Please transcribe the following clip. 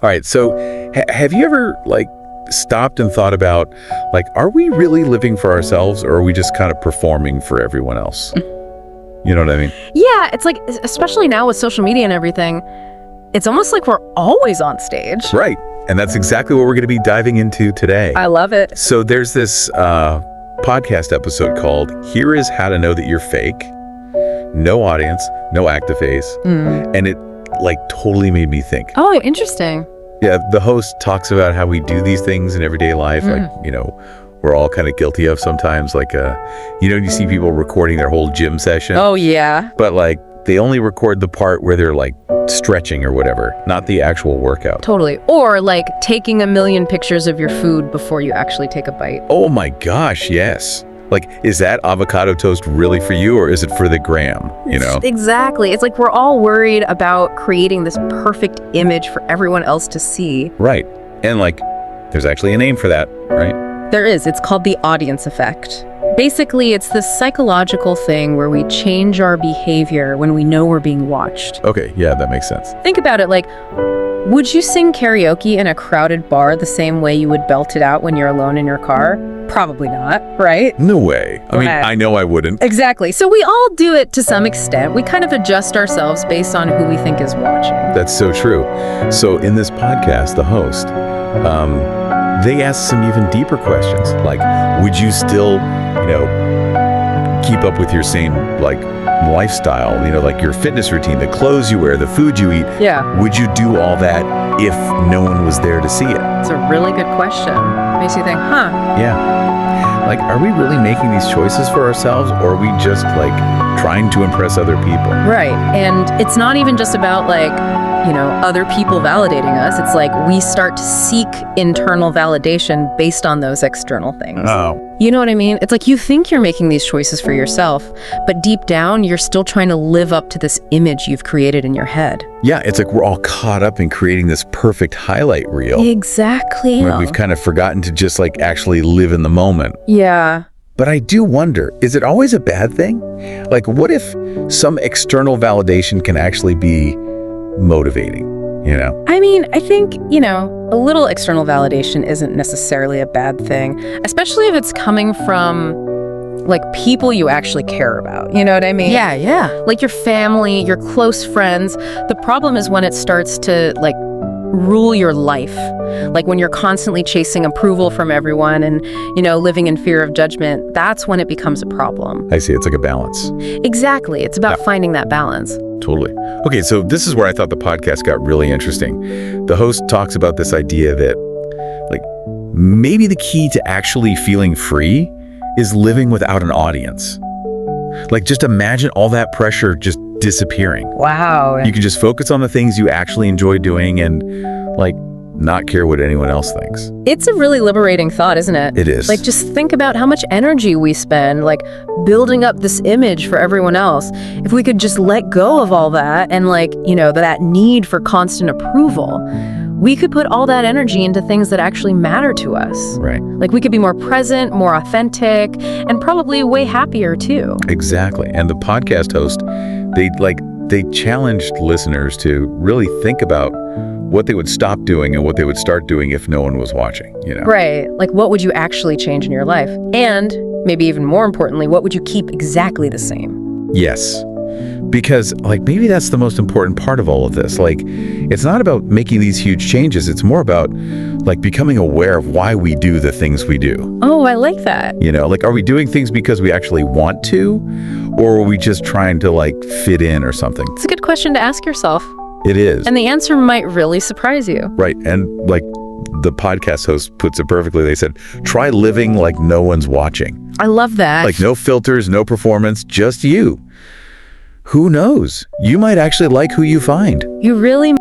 All right, so have you ever stopped and thought about are we really living for ourselves, or are we just kind of performing for everyone else? You know what I mean? Yeah, it's especially now with social media and everything, it's almost like we're always on stage. Right, and that's exactly what we're going to be diving into today. I love it. So there's this podcast episode called Here is How to Know That You're Fake. No audience, no active face, and it totally made me think. Oh, interesting. Yeah, the host talks about how we do these things in everyday life, we're all kind of guilty of sometimes, you see people recording their whole gym session. Oh, yeah. But they only record the part where they're stretching or whatever, not the actual workout. Totally. Or taking a million pictures of your food before you actually take a bite. Oh my gosh, yes. Is that avocado toast really for you, or is it for the gram, Exactly. It's we're all worried about creating this perfect image for everyone else to see. Right. And there's actually a name for that, right? There is. It's called the audience effect. Basically, it's this psychological thing where we change our behavior when we know we're being watched. Okay, yeah, that makes sense. Think about it, would you sing karaoke in a crowded bar the same way you would belt it out when you're alone in your car? Probably not, right? No way. I mean, I know I wouldn't. Exactly. So we all do it to some extent. We kind of adjust ourselves based on who we think is watching. That's so true. So in this podcast, the host, they ask some even deeper questions. Would you still, keep up with your same, lifestyle, your fitness routine, the clothes you wear, the food you eat? Yeah. Would you do all that if no one was there to see it? It's a really good question. Makes you think, Yeah. Are we really making these choices for ourselves, or are we just trying to impress other people? Right. And it's not even just about other people validating us. It's we start to seek internal validation based on those external things. Oh. You know what I mean? It's you think you're making these choices for yourself, but deep down, you're still trying to live up to this image you've created in your head. Yeah, it's we're all caught up in creating this perfect highlight reel. Exactly. When we've kind of forgotten to just actually live in the moment. Yeah. But I do wonder, is it always a bad thing? What if some external validation can actually be motivating, I mean, I think, a little external validation isn't necessarily a bad thing, especially if it's coming from people you actually care about. You know what I mean? Yeah. Your family, your close friends. The problem is when it starts to rule your life. When you're constantly chasing approval from everyone and, living in fear of judgment, that's when it becomes a problem. I see. It's a balance. Exactly. It's about finding that balance. Totally. Okay, so this is where I thought the podcast got really interesting. The host talks about this idea that maybe the key to actually feeling free is living without an audience. Just imagine all that pressure just disappearing. Wow. You can just focus on the things you actually enjoy doing and not care what anyone else thinks. It's a really liberating thought, isn't it? It is. Just think about how much energy we spend building up this image for everyone else. If we could just let go of all that and that need for constant approval, we could put all that energy into things that actually matter to us. Right. We could be more present, more authentic, and probably way happier too. Exactly. And the podcast host, they challenged listeners to really think about what they would stop doing and what they would start doing if no one was watching, Right. What would you actually change in your life? And maybe even more importantly, what would you keep exactly the same? Yes. Because maybe that's the most important part of all of this. It's not about making these huge changes. It's more about becoming aware of why we do the things we do. Oh, I like that. Are we doing things because we actually want to, or are we just trying to fit in or something? It's a good question to ask yourself. It is. And the answer might really surprise you. Right. And the podcast host puts it perfectly. They said, try living like no one's watching. I love that. No filters, no performance, just you. Who knows? You might actually like who you find. You really